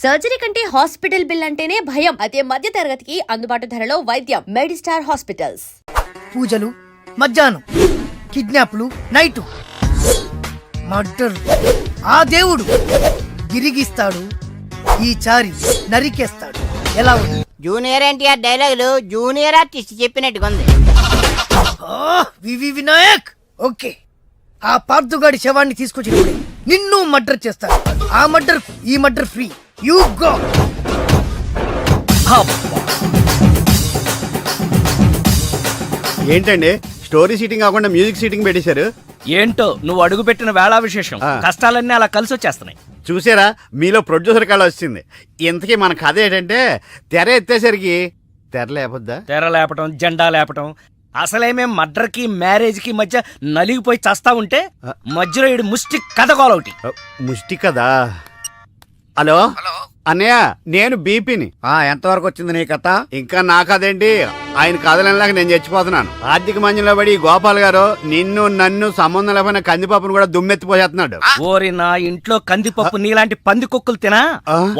Surgery కంటే hospital bill అంటేనే భయం. అదే మధ్య తరగతికి అందుబాటు ధరలో వైద్యం. Medistar hospitals. పూజలు మధ్యాహ్నం, కిడ్నాప్లు నైటు, మర్డర్ ఆ దేవుడు గిరిగిస్తాడు, ఈ చారి నరికేస్తాడు. ఎలా ఉంది? జూనియర్ ఎన్టీఆర్ డైలాగులు జూనియర్ ఆర్టిస్ట్ చెప్పినట్టుగా ఉంది. వివి వినాయక్. ఓకే, ఆ పార్థుగాడి శవాన్ని తీసుకొచ్చి నిన్ను మర్డర్ చేస్తాడు. ఆ మర్డర్ ఈ మర్డర్ ఫ్రీ. You go. ఏంటండి స్టోరీ సీటింగ్ కాకుండా మ్యూజిక్ సీటింగ్ పెట్టేశారు? ఏంటో నువ్వు అడుగు పెట్టిన వేళా విశేషం. కష్టాలన్నీ అలా కలిసి వచ్చేస్తున్నాయి. చూసారా, మీలో ప్రొడ్యూసర్ కళ వచ్చింది. ఇంతకీ మన కథ ఏంటంటే, తెర ఎత్తేసరికి తెర లేపొద్దా? తెర లేపటం, జెండా లేపటం. అసలేమేం మర్డర్ కి మ్యారేజ్ కి మధ్య నలిగిపోయి చస్తా ఉంటే మధ్యలో ఈడు ముష్టి కథ గోలొకటి. ముష్టి కదా. హలో అన్నయ్య, నేను బీపీని. ఎంతవరకు వచ్చింది నీ కథ? ఇంకా నా కథేంటి, ఆయన కథలలాగా నేను చచ్చిపోతున్నాను. ఆర్థిక మంజంలో పడి గోపాల్ గారు నిన్ను నన్ను సంబంధం లేకపోయినా కందిపప్పును కూడా దుమ్మెత్తిపోసేస్తున్నాడు. ఓరి నా ఇంట్లో కందిపప్పు నీలాంటి పంది కుక్కలు తినా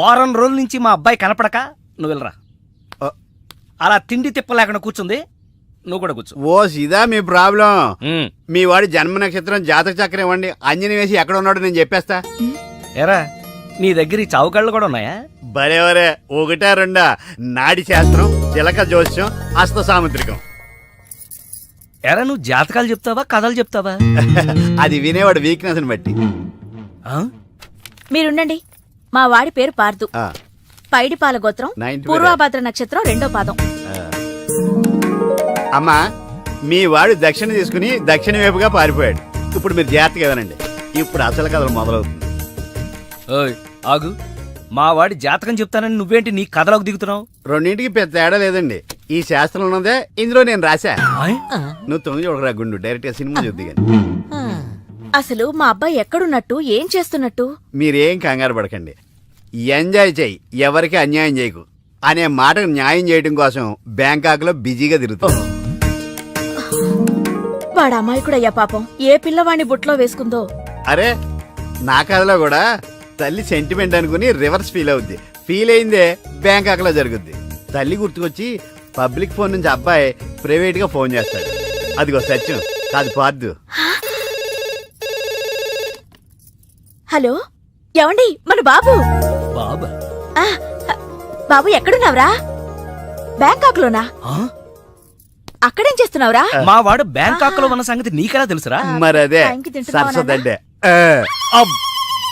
వారం రోజుల నుంచి మా అబ్బాయి కనపడక నువ్వు వెళ్ళరా. అలా తిండి తిప్పలేకుండా కూర్చుంది, నువ్వు కూడా కూర్చో. ఓ ఇదా మీ ప్రాబ్లం? మీ వాడి జన్మ నక్షత్రం జాతక చక్రం ఇవ్వండి, అంజని వేసి ఎక్కడ ఉన్నాడో నేను చెప్పేస్తా. ఎరా నీ దగ్గర ఈ చావుకళ్ళు కూడా ఉన్నాయా? బరేవరే, ఒకటా రెండా? నాడి శాస్త్రం, చిలక జోస్యం, హస్త సాముద్రికం. ఎరా నువ్వు జాతకాలు చెప్తావా కథలు చెప్తావా? అది వినేవాడు వీక్నెస్ ని బట్టి. మీరుండండి. మా వాడి పేరు పార్థు. పైడిపాల గోత్రం, పూర్వభద్ర నక్షత్రం, 2వ పాదం. అమ్మా, మీ వాడు దక్షిణ తీసుకుని దక్షిణ వైపుగా పారిపోయాడు. ఇప్పుడు మీరు జాగ్రత్తగా వినండి. ఇప్పుడు అసలు కథలు మొదలవుతుంది. ఓయ్ ఆగు, మా వాడి జాతకం చెప్తానని నువ్వేంటి నీ కథలోకి దిగుతున్నావు? రెండింటికి పెద్ద తేడా లేదండి. ఈ శాస్త్రం ఉన్నదే ఇందులో నేను రాశా. నువ్వు తొంగి చూడరా గుండు, డైరెక్ట్ గా సినిమా చూద్ది గాని. అసలు మా అబ్బాయి ఎక్కడున్నట్టు, ఏం చేస్తున్నట్టు? మీరేం కంగారు పడకండి. ఎంజాయ్ చెయ్యి, ఎవరికి అన్యాయం చేయకు అనే మాటకు న్యాయం చేయడం కోసం బ్యాంకాక్ లో బిజీగా తిరుగుతాం. వాడు అమాయకుడయ్యా పాపం. ఏ పిల్లవాడిని బుట్లో వేసుకుందో. అరే, నా కథలో కూడా తల్లి సెంటిమెంట్ అనుకుని రివర్స్ ఫీల్ అవుద్ది. ఫీల్ అయిందే బ్యాంకాక్ లో జరుగుద్ది. తల్లి గుర్తుకొచ్చి పబ్లిక్ ఫోన్ నుంచి అబ్బాయి ప్రైవేట్ గా ఫోన్ చేస్తాడు. అదిగో సత్యం కాదు పార్దు. హలో, ఏమండి? మన బాబు. బాబా? బాబు ఎక్కడున్నావురా? బ్యాంకాక్ లోనా? అక్కడేం చేస్తున్నావురా? మా వాడు బ్యాంకాక్ లో ఉన్న సంగతి నీకెలా తెలుసురా? మరదే సరస్వతి.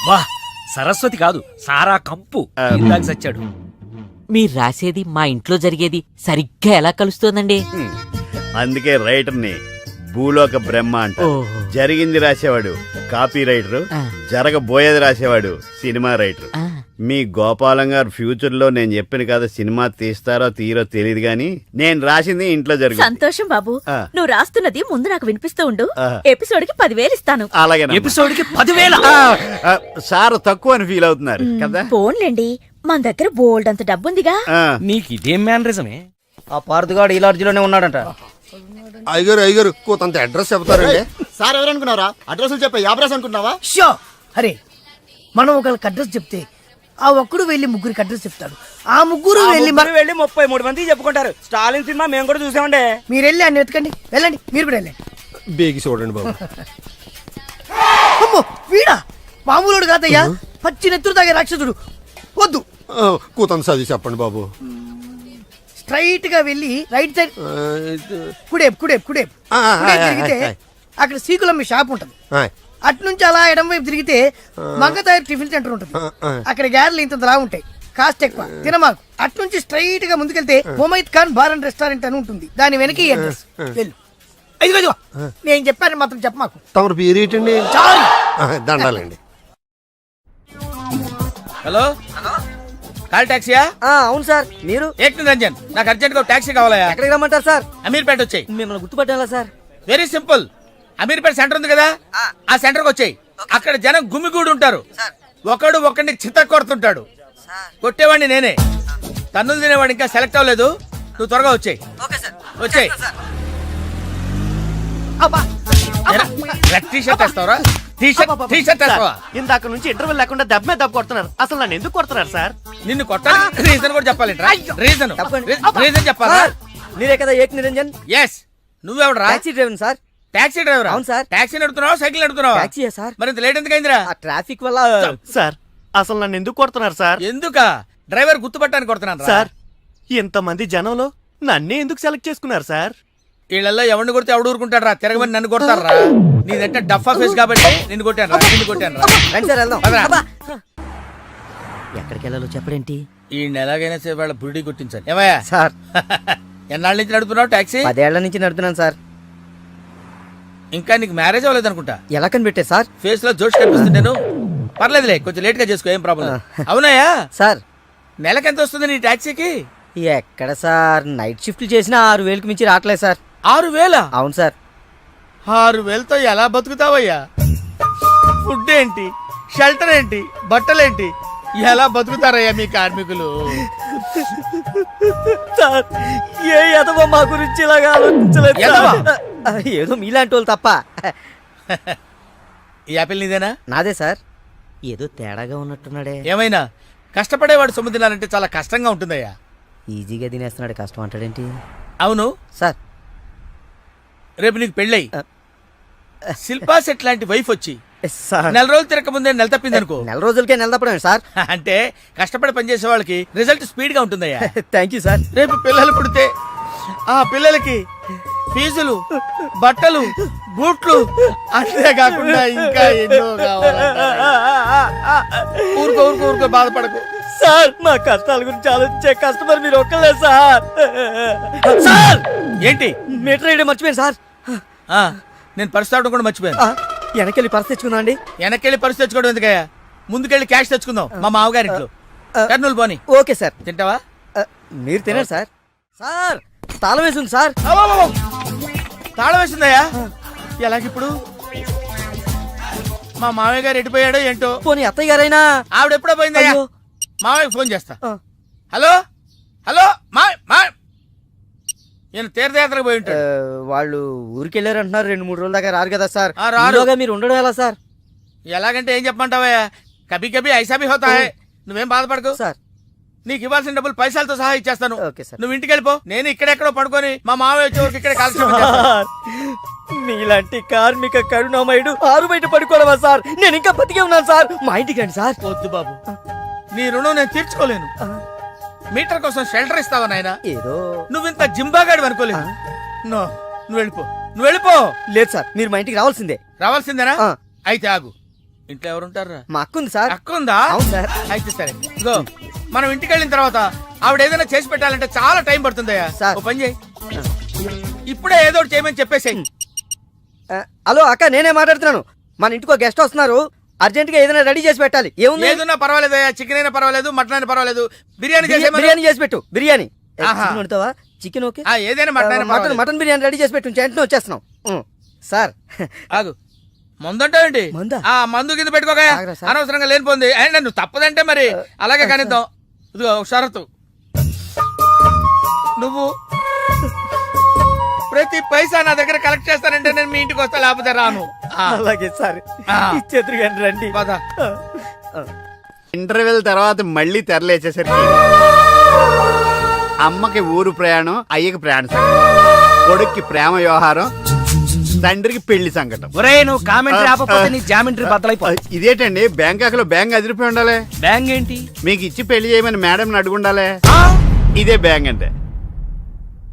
వా, సరస్వతి కాదు, సారా కంపు. ఇందాక సచ్చాడు. మీరు రాసేది మా ఇంట్లో జరిగేది సరిగ్గా ఎలా కలుస్తోందండి? అందుకే రైటర్ని భూలోక బ్రహ్మ అంట. జరిగింది రాసేవాడు కాపీ రైటర్, జరగబోయేది రాసేవాడు సినిమా రైటర్. మీ గోపాలం గారు ఫ్యూచర్ లో నేను చెప్పిన కదా సినిమా తీస్తారో తీరో తెలియదు గాని నేను రాసింది ఇంట్లో జరుగుతుంది. సంతోషం బాబు. నువ్వు రాస్తున్నది ముందు నాకు వినిపిస్తూ ఉండు. ఎపిసోడ్ కి 10,000 ఇస్తాను. అలాగే. ఎపిసోడ్ కి 10,000? సార్ తక్కువ అని ఫీల్ అవుతున్నారు కదా. ఫోన్లేండి, మన దగ్గర బోల్డ్ అంత డబ్బుందిగా. నీకు ఇదేం మేనరిజమే? ఆ పార్థుగాడు ఈ లాడ్జిలోనే ఉన్నాడంట. అయ్యగారు కొంత అడ్రస్ చెప్తారండి. సార్ ఎవరనుకున్నారా? అడ్రస్ చెప్పే యాబ్రాస్ అనుకున్నావా? షో. అరే, మనం ఒకరికి అడ్రస్ చెప్తే ఆ ఒక్కడు వెళ్ళి ముగ్గురికి అడ్రస్ చెప్తాడు. ఆ ముగ్గురు వెళ్ళి 33 మంది చెప్పుకుంటారు. స్టాలిన్ సినిమా మేము కూడా చూసామండి. మీరు వెళ్ళి అన్ని వెతకండి. వెళ్ళండి, మీరు కూడా వెళ్ళండి. బేగి చూడండి బాబు. అమ్మో, వీడా? మామూలుడు కాదయ్యా, పచ్చి నెత్తురు తాగే రాక్షసుడు. వద్దు, కూతంత చదివి చెప్పండి బాబు. స్ట్రైట్ గా వెళ్ళి రైట్ సైడ్ కుడేపు తిరిగితే అక్కడ సీకులమ్మ షాప్ ఉంటది. అటు నుంచి అలా ఎడం వైపు తిరిగితే మంగతాయర్ టిఫిన్ సెంటర్ ఉంటుంది. అక్కడ గ్యారెలు ఇంత లా ఉంటాయి, కాస్ట్ ఎక్కువ, తినమాకు. అటు నుంచి స్ట్రైట్ గా ముందుకెళ్తే Mumaith Khan bar and restaurant అని ఉంటుంది. దాని వెనక అడ్రస్. వెళ్ళు. ఇదిగో నేను చెప్పాను మాత్రం చెప్పమాకు. తమరు పేరు ఏంటండి? చాలు, దండాలండి. Hello, call టాక్సీయా? అవును సార్. మీరు? రంజన్, నాకు అర్జెంట్ గా టాక్సీ కావాలయా. ఎక్కడికి రమ్మంటారు సార్? అమీర్పేట వచ్చాయి. మిమ్మల్ని గుర్తుపట్టాలా sir? Very simple. Ameerpet center ఉంది కదా, ఆ సెంటర్ కి వచ్చాయి. అక్కడ జనం గుమిగూడి ఉంటారు. ఒకడు ఒకడిని చిత్త కొడుతుంటాడు. కొట్టేవాడిని నేనే. తన్నులు తినేవాడు ఇంకా సెలెక్ట్ అవ్వలేదు. నువ్వు త్వరగా వచ్చాయి. వచ్చాయి. రెడ్ టీ షర్ట్ వేస్తావరా? టీషర్ట్ వేసుకోవా? ఇందాక నుంచి ఇంటర్వెల్ లేకుండా దెబ్బ మీద దెబ్బ కొడుతున్నారు. అసలు నన్ను ఎందుకు కొడుతున్నారు సార్? నిన్ను కొట్టాలి రీజన్ కూడా చెప్పాలి రీజన్ చెప్పాలా? మీరే కదా ఏక్ నిరంజన్ ఎస్ నువ్వెవడరా? Taxi driver sir. Taxi driver? అవును సార్. టాక్సీ నడుపుతున్నావా సైకిల్ నడుపుతున్నావా? టాక్సీయే సార్. మరి ఇంత లేట్ ఎందుకైందిరా? ఆ ట్రాఫిక్ వల్ల సార్. అసలు నన్ను ఎందుకు కొడుతున్నారు సార్? ఎందుక డ్రైవర్ గుర్తుపట్టడానికి కొడుతున్నాను సార్ ఇంతమంది జనంలో నన్నే ఎందుకు సెలెక్ట్ చేసుకున్నారు సార్? వీళ్ళల్లో ఎవరిని కొడితే ఎవడు ఊరుకుంటాడు రా? తిరగమని నన్ను కొడతారా? నీదంటే డఫా ఫేస్ కాబట్టి నిన్ను కొట్టాను రా. రండి సార్ వెళ్దాం. పదరా. అబ్బా. ఎక్కడికి వెళ్ళాలో చెప్పడేంటి ఈ ఎలాగైనా సేపు వాళ్ళ బుడి కొట్టించాలి. ఏమయ్యా సార్? ఎన్నాళ్ళ నుంచి నడుపుతున్నావు టాక్సీ? 10 ఏళ్ల నుంచి నడుతున్నాను సార్. ఇంకా నీకు మ్యారేజ్ అవ్వలేదు అనుకుంటా. ఎలా కనిపెట్టే సార్? ఫేస్ లో జోష్ కనిపిస్తుంటాను. పర్లేదులే కొంచెం లేట్ గా చేసుకో, ఏం ప్రాబ్లం. అవునాయా? సార్ నెలకి ఎంత వస్తుంది నీ టాక్సీకి? ఎక్కడ సార్ నైట్ షిఫ్ట్లు చేసినా 6,000కి మించి రావట్లేదు సార్. 6,000? అవును సార్. 6,000తో ఎలా బతుకుతావయ్యా? ఫుడ్ ఏంటి, షెల్టర్ ఏంటి, బట్టలేంటి, ఎలా బతుకుతారయ్యా మీ కార్మికులు? సార్ ఏ ఎదవ మా గురించి ఇలాగా ఆలోచించలేదు ఎదవ? సార్. ఏదో మీలాంటి వాళ్ళు తప్ప. ఈ యాపిల్ నీదేనా? నాదే సార్. ఏదో తేడాగా ఉన్నట్టున్నాడే. ఏమైనా కష్టపడేవాడు సొమ్ము తినాలంటే చాలా కష్టంగా ఉంటుందయ్యా. ఈజీగా తినేస్తున్నాడు, కష్టం అంటాడేంటి? అవును, సార్ రేపు నీకు పెళ్ళయి శిల్పా సెట్ లాంటి వైఫ్ వచ్చి సార్ నెల రోజులు తిరగక ముందే నెల తప్పింది అనుకో. నెల రోజులకే నెల తప్పడమే సార్. అంటే కష్టపడి పనిచేసే వాళ్ళకి రిజల్ట్ స్పీడ్ గా ఉంటుందయ్యా. Thank you sir. రేపు పిల్లలు పుడితే ఆ పిల్లలకి ఫీజులు, బట్టలు, బూట్లు, అంతేకాకుండా ఇంకా ఎన్నో కావాలంటారు. ఊరుకో బాధపడకు. సార్ మా కష్టాల గురించి ఆలోచించే కస్టమర్ మీరు ఒక్కలే సార్. సార్ ఏంటి? మీటర్ వేయడం మర్చిపోయాను సార్. ఆ, నేను పరిస్థితి అవడం కూడా మర్చిపోయాను. వెనకెళ్ళి పర్స్ తెచ్చుకున్నా అండి. వెనక్కెళ్ళి పరిస్థితి తెచ్చుకోవడం ఎందుకయ్యా? ముందుకెళ్ళి క్యాష్ తెచ్చుకుందాం మా మామగారింట్లో. కర్నూలు పోని. Okay sir. తింటావా? మీరు తినారు సార్. సార్ తాళం వేసింది సార్. అవ్వవ్వవ్వ! తాళం వేసిందయ్యా? ఎలాగిప్పుడు? మా మామయ్య గారు ఎటుపోయాడో ఏంటో. పోనీ అత్తయ్య గారైనా? ఆవిడ ఎప్పుడో పోయిందయ్యా. అయ్యో. మామయ్య ఫోన్ చేస్తా. హలో హలో మా నేను తీర్థయాత్రకు పోయి ఉంటాడు. వాళ్ళు ఊరికి వెళ్ళారు అంటున్నారు. 2-3 రోజుల దాకా రారు కదా సార్. ఆ, రారు. ఈలోగా మీరు ఉండడం ఎలా సార్? ఎలాగంటే ఏం చెప్పమంటావయ్యా? కభీ కభీ ఐసా భీ హోతా హై. నువ్వేం బాధపడకు. సార్ నీకు ఇవ్వాల్సిన డబ్బులు పైసలతో సహా ఇచ్చేస్తాను. Okay sir. నువ్వు ఇంటికి వెళ్ళిపో. నేను ఇక్కడెక్కడో పడుకొని మా మామయ్య వచ్చే వరకు ఇక్కడే కాల్క్షేపం చేస్తాను. సార్, మీలాంటి కార్మిక కరుణామయుడు ఆరు బయట పడుకోవడమా సార్? నేను ఇంకా బతికే ఉన్నాను సార్. మా ఇంటికి రండి సార్. వద్దు బాబు, నీ రుణం నేను తీర్చుకోలేను. మీటర్ కోసం షెల్టర్ ఇస్తావా నాయనా? ఏదో నువ్వింత జింబాగాడు అనుకోలేదు. నో, నువ్వు వెళ్ళిపో. లేదు సార్, మీరు మా ఇంటికి రావాల్సిందే. రావాల్సిందేనా? ఆ. అయితే ఆగు. ఇంట్లో ఎవరుంటారా? మా అక్క ఉంది సార్. అక్క ఉందా? అవును సార్. అయితే సరే, ఇగో మనం ఇంటికి వెళ్ళిన తర్వాత ఆవిడ ఏదైనా చేసి పెట్టాలంటే చాలా టైం పడుతుందయ్యా. సార్. ఓ పని చేయి, ఇప్పుడే ఏదో ఒకటి చేయమని చెప్పేసేయ్. హలో అక్క, నేనే మాట్లాడుతున్నాను. మన ఇంటికి గెస్ట్ వస్తున్నారు. అర్జెంట్ గా ఏదైనా రెడీ చేసి పెట్టాలి. ఏముంది? ఏదన్నా పర్వాలేదయ్యా. చికెన్ అయినా పర్వాలేదు, మటన్ అయినా పర్వాలేదు. బిర్యానీ చేసేయమను. బిర్యానీ చేసి పెట్టు. బిర్యానీ ఆహా. చికెన్ వండుతావా? Chicken okay. ఏదైనా మటన్ అయినా మటన్ పర్వాలేదు. మటన్ బిర్యానీ రెడీ చేసి పెట్టు. వెంటనే వచ్చేస్తున్నాం. సార్ ఆగు, మందంటావేంటి? మందా? ఆ మందు కింద పెట్టుకోగా. ఆగరా సార్. అనవసరంగా లేనిపోంది. అయినా నువ్వు తప్పదంటే మరి అలాగే కనిద్దాం. ఇదిగో ఒక షరతు, నువ్వు ప్రతి పైసా నా దగ్గర కలెక్ట్ చేస్తానంటే నేను మీ ఇంటికి వస్తా, లేకపోతే రాను. అలాగే సార్. ఆ. ఇచ్చేద్దరు కానీ రండి. పద. ఇంటర్వెల్ తర్వాత మళ్ళీ తెరలేచేసరికి అమ్మకి ఊరు ప్రయాణం, అయ్యకి ప్రయాణ సంకటం, కొడుక్కి ప్రేమ వ్యవహారం, తండ్రికి పెళ్లి సంకటం. ఒరే, నువ్వు కామెంటరీ ఆపకపోతే నీ జామెంట్రీ బద్దలైపో. ఇదేంటండి, బ్యాంకాక్ లో బ్యాంక్ అదిరిపోయి ఉండాలి. బ్యాంగ్ ఏంటి? మీకు ఇచ్చి పెళ్లి చేయమని మేడం అడుగుండాలి. ఇదే బ్యాంక్ అంటే.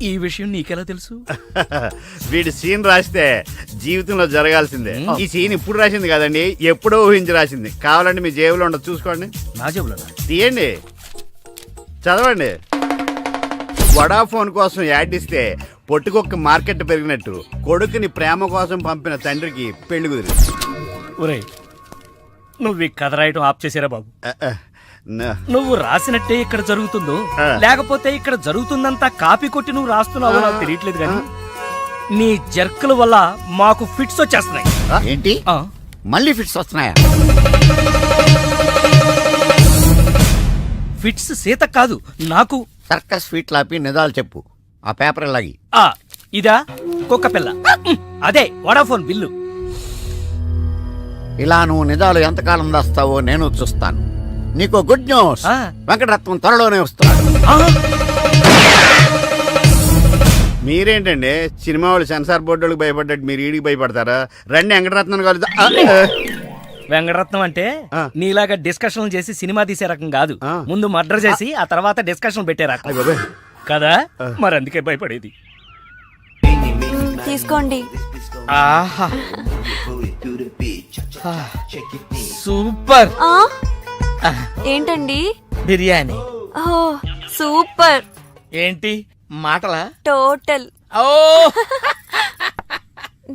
ఈ విషయం నీకెలా తెలుసు? వీడి సీన్ రాస్తే జీవితంలో జరగాల్సిందే. ఈ సీన్ ఇప్పుడు రాసింది కదండి, ఎప్పుడో ఊహించి రాసింది. కావాలంటే మీ జేబులో ఉండదు, చూసుకోండి. నా జేబులో తీయండి, చదవండి. వడాఫోన్ కోసం యాడ్ ఇస్తే పొట్టుకొక్క మార్కెట్ పెరిగినట్టు కొడుకుని ప్రేమ కోసం పంపిన తండ్రికి పెళ్లి కుదిరింది. ఒరే, నువ్వు ఈ కథ రాయటం ఆప్ చేసారా బాబు? న- నువ్వు రాసినట్టే ఇక్కడ జరుగుతుందో ఆ. లేకపోతే ఇక్కడ జరుగుతుందంతా కాపీ కొట్టి నువ్వు రాస్తున్నావో నాకు తెలియట్లేదు కానీ నీ జర్కుల వల్ల మాకు ఫిట్స్ వచ్చేస్తున్నాయి. ఏంటి ఆ. మళ్ళీ ఫిట్స్ వస్తున్నాయా? ఫిట్స్ సీత కాదు నాకు. సర్కస్ ఫీట్ లాపి నిజాలు చెప్పు. ఆ పేపర్ లాగి. ఆ ఇదా కుక్క పిల్ల. అదే వడాఫోన్ బిల్లు. ఇలా నువ్వు నిజాలు ఎంతకాలం దాస్తావో నేను చూస్తాను. నీకు గుడ్ న్యూస్, ఆ. వెంకటరత్నం త్వరలోనే వస్తున్నాడు. మీరేంటండి సినిమా వాళ్ళు సెన్సార్ బోర్డు వాళ్ళకి భయపడ్డట్టు మీరు ఈడికి భయపడతారా? రండి వెంకటరత్నం కలుద్దా. వెంకటరత్నం అంటే ఆ. నీలాగా డిస్కషన్ చేసి సినిమా తీసే రకం కాదు. ఆ. ముందు మర్డర్ చేసి ఆ తర్వాత డిస్కషన్ పెట్టే రకం కదా. మరి అందుకే భయపడేది. తీసుకోండి. ఆహా సూపర్ ఏంటండి? బిర్యానీ. ఓ సూపర్. ఏంటి మాటలా? టోటల్. ఓ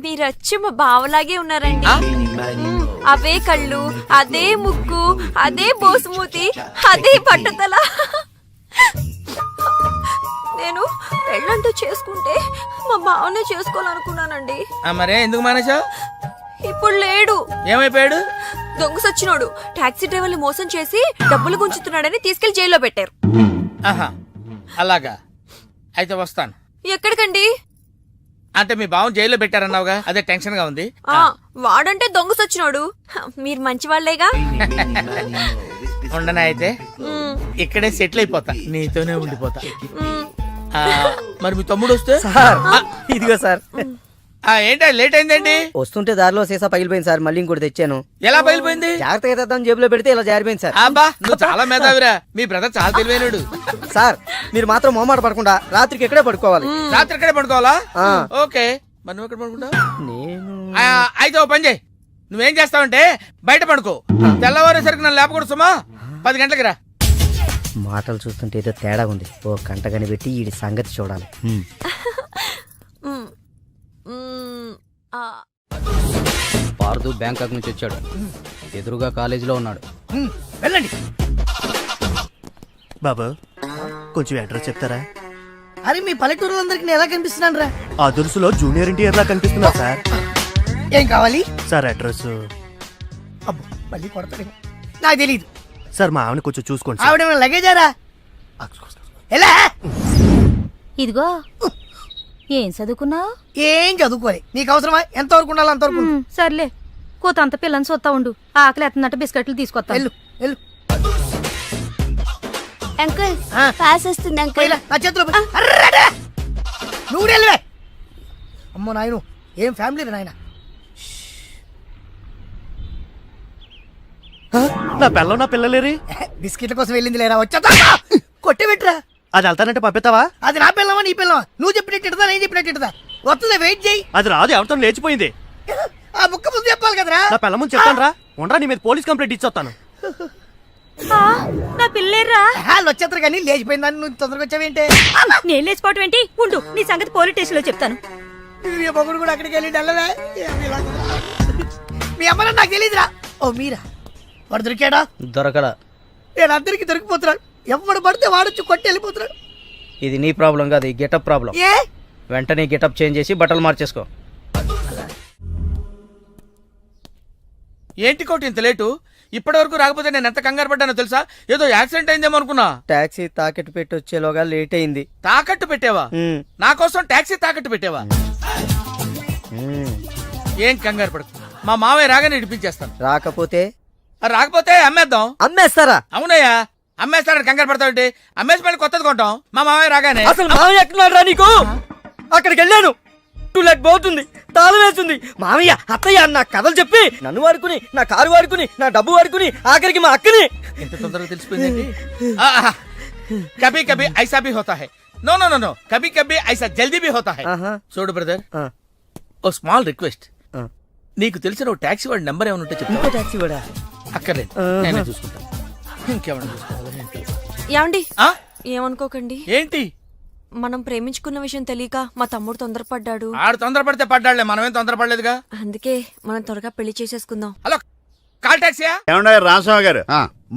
మీరచ్చి మా బావలాగే ఉన్నారండి. అవే కళ్ళు, అదే ముక్కు, అదే బోసుమూతి, అదే పట్టుదల. నేను పెళ్ళంటూ చేసుకుంటే మా బావనే చేసుకోవాలనుకున్నానండి. మరే ఎందుకు మానేశావు? ఇప్పుడు లేడు. ఏమైపోయాడు? దొంగ సచ్చినోడు టాక్సీ డ్రైవర్ని మోసం చేసి డబ్బులు గుంచుతున్నాడని తీసుకెళ్లి జైల్లో పెట్టారు. ఆహా అలాగా, అయితే వస్తాను. ఎక్కడికండి? అంటే మీ బావం జైల్లో పెట్టారన్నావుగా, అదే టెన్షన్ గా ఉంది. వాడంటే దొంగ సచ్చినోడు. మీరు మంచి వాళ్ళేగా. ఉండనా అయితే ఇక్కడే సెటిల్ అయిపోతా, నీతోనే ఉండిపోతా. మరి మీ తమ్ముడు వస్తే? సార్ ఇదిగో సార్. ఏంటో లేట్ అయిందండి? వస్తుంటే దారిలో సీసా పగిలిపోయింది సార్, మళ్ళీ ఇంకోటి తెచ్చాను. ఎలా బయలుపోయింది? జాగ్రత్తగా తెద్దాం జేబులో పెడితే ఇలా జారిపోయింది సార్. అబ్బా నువ్వు చాలా మేధావిరా. మీ బ్రదర్ చాలా తెలివైనడు. సార్ మీరు మాత్రం మొహమాట పడకుండా రాత్రికి ఎక్కడే పడుకోవాలి. రాత్రి ఇక్కడే పడుకోవాలా? ఆ. ఓకే, మరి నువ్వు ఎక్కడ పడుకుంటావు? నేను అయితే ఓ పని చేయి, నువ్వేం చేస్తావంటే బయట పడుకో. తెల్లవారేసరికి నన్ను లేపకూడదు సుమా. 10 గంటలకి రా. మాటలు చూస్తుంటే ఏదో తేడా ఉంది. ఓ కంట కనిపెట్టి ఈ సంగతి చూడాలి. పార్దు బ్యాంకాక్ నుంచి వచ్చాడు. ఎదురుగా కాలేజీలో ఉన్నాడు. వెళ్ళండి. బాబు కొంచెం అడ్రస్ చెప్తారా? అరే మీ పల్లెటూరులందరికి నేను ఎలా కనిపిస్తున్నాను రా? ఆ దురుసులో జూనియర్ ఎన్టీఆర్ లా కనిపిస్తున్నా సార్. ఏం కావాలి సార్ అడ్రస్ అబ్బో మళ్ళీ కొడతాడు. నాకు తెలియదు సార్. మా ఆవిడ కొంచెం చూసుకోండి. ఆవిడ లగేజారా? ఎలా? ఇదిగో ఏం చదువుకున్నావు? ఏం చదువుకోలే. నీకు అవసరమా? ఎంతవరకు ఉండాలి అంతవరకు ఉండు. సర్లే, కోతంత పిల్లని చూస్తా ఉండు. ఆకలి ఎత్తున్నట్టు బిస్కెట్లు తీసుకొస్తా. వెళ్ళు వెళ్ళు. అంకుల్ ఆ. పాస్ వస్తుంది అంకుల్. పోయిలా, నా చేతిలో పోయి. అర్రడా! నువ్వు వెళ్ళవే. అమ్మో నాయను, ఏం ఫ్యామిలీ నాయన. నా పిల్ల నా పిల్లలేరి బిస్కెట్ల కోసం వెళ్ళింది లేరా? వచ్చా కొట్టే పెట్టరా. అది వెళ్తానంటే పంపిస్తావా? అది నా పిల్లవా నీ పిల్లవా? నువ్వు చెప్పినట్టు ఇడతా, నేను చెప్పినట్టు ఇడతా. వస్తుందా? వెయిట్ చేయి. అది రాదు, ఎవరితో లేచిపోయింది. ఆ ముక్క ముందు చెప్పాలి కదరా. నా పిల్ల ముందు చెప్తాను రా. ఉండరా, నీ మీద పోలీస్ కంప్లైంట్ ఇచ్చొస్తాను. నా పిల్లేరా? వాళ్ళు వచ్చేస్తారు కానీ లేచిపోయిందని నువ్వు తొందరగా వచ్చావేంటే? నేను లేచిపోవటం ఏంటి? ఉండు, నీ సంగతి పోలీస్ స్టేషన్ లో చెప్తాను. మీ మొగుడు కూడా అక్కడికి వెళ్ళి వెళ్ళవే. మీ అమ్మ నాకు తెలియదురా. ఓ మీరా? వాడు దొరికాడా? దొరకడా? నేను అందరికి దొరికిపోతున్నాడు. ఎవడు పడితే వాడొచ్చి కొట్టి వెళ్ళిపోతున్నాడు. ఇది నీ ప్రాబ్లం కాదు, గెటప్ ప్రాబ్లం. ఏ వెంటనే గెటప్ చేంజ్ చేసి బట్టలు మార్చేసుకో. ఏంటి కోటి ఇంత లేటు? ఇప్పటి వరకు రాకపోతే నేను ఎంత కంగారు పడ్డానో తెలుసా? ఏదో యాక్సిడెంట్ అయిందేమో అనుకున్నా. టాక్సీ తాకెట్టు పెట్టి వచ్చేలోగా లేట్ అయింది. తాకట్టు పెట్టావా? నా కోసం టాక్సీ తాకట్టు పెట్టావా? ఏం కంగారు పడకు, మా మావయ్య రాగానే ఇడిపించేస్తాను. రాకపోతే రాకపోతే అమ్మేద్దాం. అమ్మేస్తారా? అవునయ్యా, అమ్మేస్తాడని కంగారు పడతావుంటే అమ్మేసి మళ్ళీ కొత్తది కొంటాం మా మావయ్య రాగానే. అసలు మామయ్య ఎక్కడున్నాడు రా నీకు? అక్కడికి వెళ్ళాను, 2 లెగ్ పోతుంది, తాళం వేస్తుంది. మామయ్య అత్తయ్య నా కథలు చెప్పి నన్ను వాడుకుని, నా కారు వాడుకుని, నా డబ్బు వాడుకుని, ఆఖరికి మా అక్కని. ఎంత తొందరగా తెలిసిపోయిందండి. కభీ కభీ ఐసా భీ హోతా హై. నో నో నో నో, కభీ కభీ ఐసా జల్దీ భీ హోతా హై. చూడు బ్రదర్, ఓ స్మాల్ రిక్వెస్ట్. నీకు తెలిసిన ఓ టాక్సీ వాడి నెంబర్ ఏమైనా ఉంటే చెప్పు. టాక్సీ వాడా? అక్కర్లేదు, నేనే చూసుకుంటాను. ఇంకేమన్నా చూసుకోవాలి. ఏమండి, ఏమనుకోకండి. ఏంటి? మనం ప్రేమించుకున్న విషయం తెలియక మా తమ్ముడు తొందరపడ్డాడు. ఆడు తొందరపడితే పడ్డాడులే, మనమేం తొందరపడలేదుగా. అందుకే మనం త్వరగా పెళ్లి చేసేసుకుందాం. హలో, కాల్ టాక్సీయా? ఏమన్నా రామస్వామి గారు,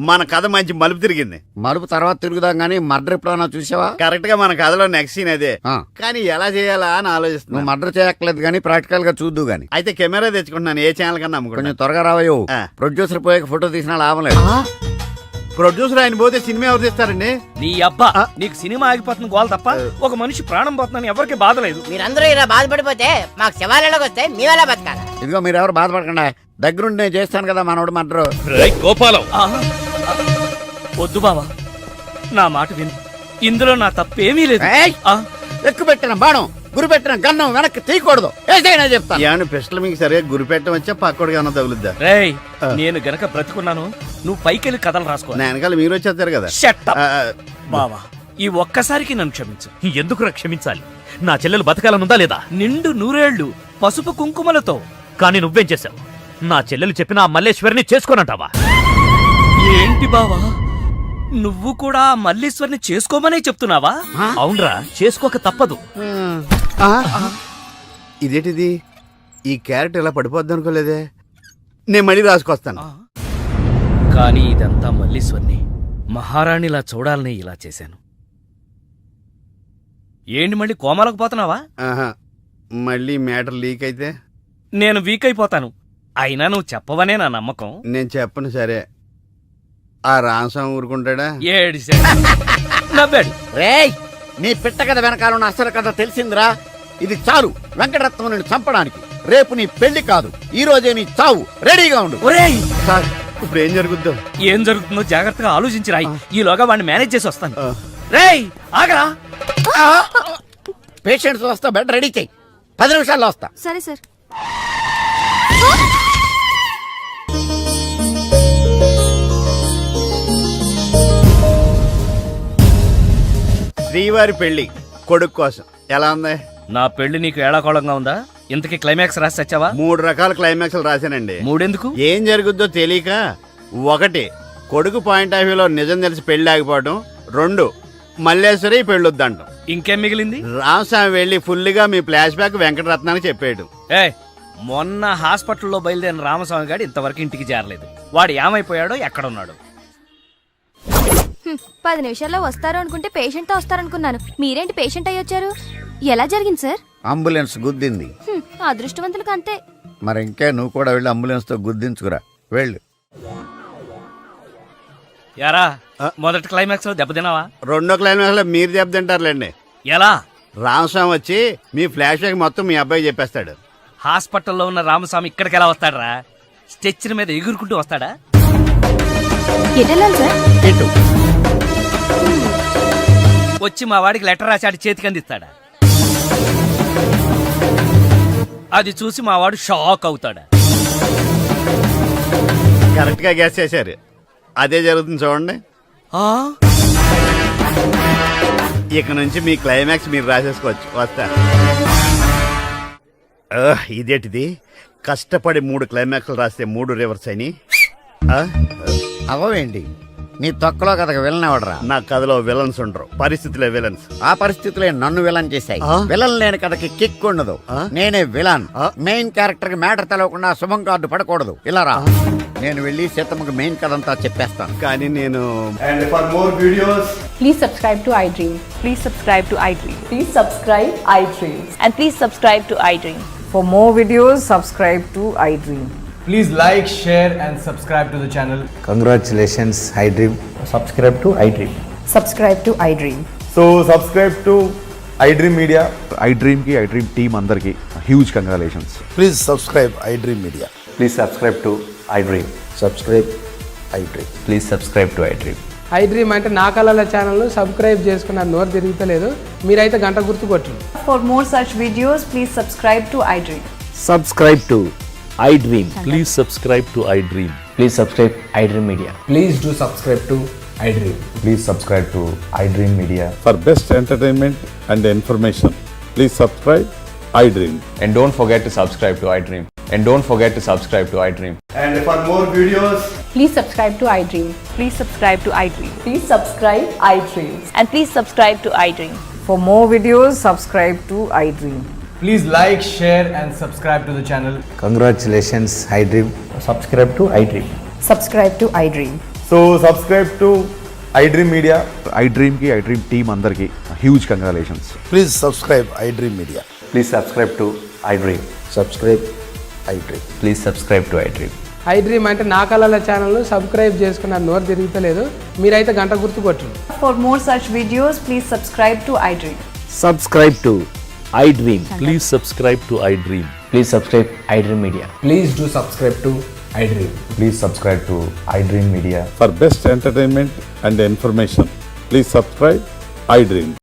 మన కథ మంచి మలుపు తిరిగింది. మలుపు తర్వాత తిరుగుదాం గానీ మర్డర్ ఎప్పుడన్నా చూసావా? కరెక్ట్ గా మన కథలో నెక్స్ట్ సీన్ అదే. ఆ. కానీ ఎలా చేయాలా అని నువ్వు ఆలోచిస్తున్నా. మర్డర్ చేయక్కర్లేదు గానీ ప్రాక్టికల్ గా చూద్దు గానీ. అయితే కెమెరా తెచ్చుకుంటున్నాను, ఏ ఛానల్ కన్నా కొంచెం అమ్ముకుంటాను. త్వరగా రావయ్యో. ఆ. ప్రొడ్యూసర్ పోయాక ఫోటో తీసినా లాభం లేదు. ప్రొడ్యూసర్ ఆయన పోతే సినిమా ఎవరు తీస్తారండి? నీ అబ్బా, నీకు సినిమా ఆగిపోతున్న గోల తప్ప ఒక మనిషి ప్రాణం పోతుందని ఎవరికి బాధ లేదు. మీరందరూ ఇలా బాధపడిపోతే మాకు శవాలలోకి వస్తే మేమెలా బతకాలి? ఇదిగో మీరెవరు బాధపడకుండా దగ్గరుండి నేను చేస్తాను కదా మనోడు మర్డరు. గోపాలం వద్దు బావా, నా మాట విను. ఇందులో నా తప్పేమీ లేదు. ఏయ్! ఎక్కువ పెట్టిన బాణం గురి పెట్టిన గన్నం వెనక్కి తీయకూడదు. ఏదైనా చెప్తాను. ఏమన్నా పిస్టల్ మీకు సరిగా గురి పెట్టడం వచ్చా పక్కడికి ఏమన్నా తగులుద్దా? రేయ్, నేను గనక బ్రతుకున్నాను, నువ్వు పైకెళ్ళి కథలు రాసుకో. నా వెనకాల మీరు వచ్చేస్తారు కదా. Shut up. ఆ, బావా, ఈ ఒక్కసారికి నన్ను క్షమించు. ఎందుకురా క్షమించాలి? నా చెల్లెలు బతకాలనుందా లేదా? నిండు నూరేళ్లు పసుపు కుంకుమలతో. కానీ నువ్వేం చేశావు? నా చెల్లెలు చెప్పిన ఆ మల్లేశ్వరిని చేసుకోనంటావా? ఏంటి బావా, నువ్వు కూడా ఆ మల్లీశ్వరిని చేసుకోమనే చెప్తున్నావా? అవునరా, చేసుకోక తప్పదు. ఇదేంటిది? ఈ క్యారెట్ ఇలా పడిపోద్ది అనుకోలేదే. నేను మళ్ళీ రాసుకొస్తాను. కానీ ఇదంతా మల్లీశ్వరిని మహారాణిలా చూడాలని ఇలా చేశాను. ఏంటి మళ్ళీ కోమాలకు పోతున్నావా? ఆహా, మళ్ళీ మ్యాటర్ లీక్ అయితే నేను వీక్ అయిపోతాను. అయినా నువ్వు చెప్పవనే నా నమ్మకం. నేను చెప్పను. సరే, ఆ రామస్వామి ఊరుకుంటాడా? ఏడిశాడు, నవ్వాడు. రేయ్, నీ పిట్ట కథ వెనకాల ఉన్న అసలు కథ తెలిసిందిరా. ఇది చాలు వెంకటరత్నం నిన్ను చంపడానికి. రేపు నీ పెళ్లి కాదు, ఈ రోజే నీ చావు. రెడీగా ఉండు. ఒరేయ్, సార్, ఇప్పుడు ఏం జరుగుద్దో? ఏం జరుగుతుందో జాగ్రత్తగా ఆలోచించి రాయి. ఈలోగా వాడిని మేనేజ్ చేసి వస్తాను. రేయ్, ఆగరా. పేషెంట్స్ వస్తా, బెడ్ రెడీ చెయ్యి. 10 నిమిషాల్లో వస్తా. సరే సార్. శ్రీవారి పెళ్లి కొడుకు కోసం ఎలా ఉంది? నా పెళ్లి నీకు ఏడాకోళంగా ఉందా? ఇంతకీ క్లైమాక్స్ రాసి వచ్చావా? 3 రకాల క్లైమాక్స్లు రాశానండి. 3 ఎందుకు? ఏం జరుగుద్దో తెలియక 1 కొడుకు పాయింట్ ఆఫ్ వ్యూలో నిజం తెలిసి పెళ్లి ఆగిపోవడం, 2 మల్లేశ్వరి పెళ్ళొద్దంటాం. ఇంకేం మిగిలింది? రామస్వామి వెళ్ళి ఫుల్గా మీ ఫ్లాష్ బ్యాక్ వెంకటరత్నానికి చెప్పేయడం. మొన్న హాస్పిటల్లో బయలుదేరిన రామస్వామి గారు ఇంతవరకు ఇంటికి చేరలేదు. వాడు ఏమైపోయాడో, ఎక్కడున్నాడు? 10 నిమిషాల్లో వస్తారు అనుకుంటే పేషెంట్తో వస్తారనుకున్నాను. మీరేంటి పేషెంట్ అయ్యి వచ్చారు? ఎలా జరిగింది సార్? అంబులెన్స్ గుద్దింది. అదృష్టవంతులకు అంతే. మరి ఇంకే నువ్వు కూడా వెళ్ళి అంబులెన్స్ తో గుద్దించుకురా. వెళ్ళు. యారా, మొదటి క్లైమాక్స్ లో దెబ్బతిన్నావా? 2వ క్లైమాక్స్ లో మీరు దెబ్బతింటారులేండి. ఎలా? రామస్వామి వచ్చి మీ ఫ్లాష్ బ్యాక్ మొత్తం మీ అబ్బాయి చెప్పేస్తాడు. హాస్పిటల్లో ఉన్న రామస్వామి ఇక్కడికి ఎలా వస్తాడరా? స్ట్రెచ్చర్ మీద ఎగురుకుంటూ వస్తాడా? ఎటెళ్ళాలి సార్? వచ్చి మా వాడికి లెటర్ రాసి చేతికి అందిస్తాడా? అది చూసి మా వాడు షాక్ అవుతాడా? కరెక్ట్ గా గ్యాస్ చేశారు. అదే జరుగుతుంది చూడండి. ఇక నుంచి మీ క్లైమాక్స్ మీరు రాసేసుకోవచ్చు. వస్తా. ఇదేంటిది? కష్టపడి 3 క్లైమాక్స్లు రాస్తే 3 రివర్స్ అని. అవేంటి నీ తొక్కలో కథకు విలనవడరా? నా కథలో విలన్స్ ఉండరు, పరిస్థితులే విలన్స్. ఆ పరిస్థితులే నన్ను విలన్ చేశాయి. విలన్ లేని కథకి కిక్ ఉండదు. నేనే విలన్. మెయిన్ క్యారెక్టర్ కి మ్యాటర్ తెలవకుండా శుభం కార్డు పడకూడదు. ఇలా రా, నేను వెళ్ళి సీతమ్మకి మెయిన్ కథ అంతా చెప్పేస్తాను. కానీ నేను Please subscribe to iDream. Please subscribe to iDream. Please subscribe iDream. And please subscribe to iDream. For more videos, subscribe to iDream. Please like, share and subscribe to the channel. Congratulations iDream. Subscribe to iDream. Subscribe to iDream. So subscribe to iDream Media. iDream కి iDream team అందరికి huge congratulations. Please subscribe iDream Media. Please subscribe to iDream. Subscribe iDream. Please subscribe to iDream. iDream అంటే నా కళల channel subscribe చేసుకున్న నోరు తిరుగుతలేదు. మీరైతే గంట గుర్తు కొట్టండి. For more such videos, please subscribe to iDream. Subscribe to iDream. Please subscribe to iDream. Please subscribe iDream Media. Please do subscribe to iDream. Please subscribe to iDream Media. For best entertainment and information, please subscribe iDream. And don't forget to subscribe to iDream. And don't forget to subscribe to iDream. And for more videos, Please subscribe to iDream. Please subscribe to iDream. Please subscribe iDream. And please subscribe to iDream. For more videos, subscribe to iDream. Please like, share and subscribe to the channel. Congratulations iDream. Subscribe to iDream. Subscribe to iDream. so subscribe to iDream Media. iDream కి iDream team అందరికి huge congratulations. Please subscribe iDream Media. Please subscribe to iDream. Subscribe iDream. Please subscribe to iDream. iDream అంటే నా కళల channel subscribe చేసుకున్న నోరు తిరుగుతలేదు. మీరైతే గంట గుర్తు కొట్టండి. For more such videos, please subscribe to iDream. Subscribe to iDream. Please subscribe to iDream. Please subscribe iDream Media. Please do subscribe to iDream. Please subscribe to iDream Media. For best entertainment and information, please subscribe iDream.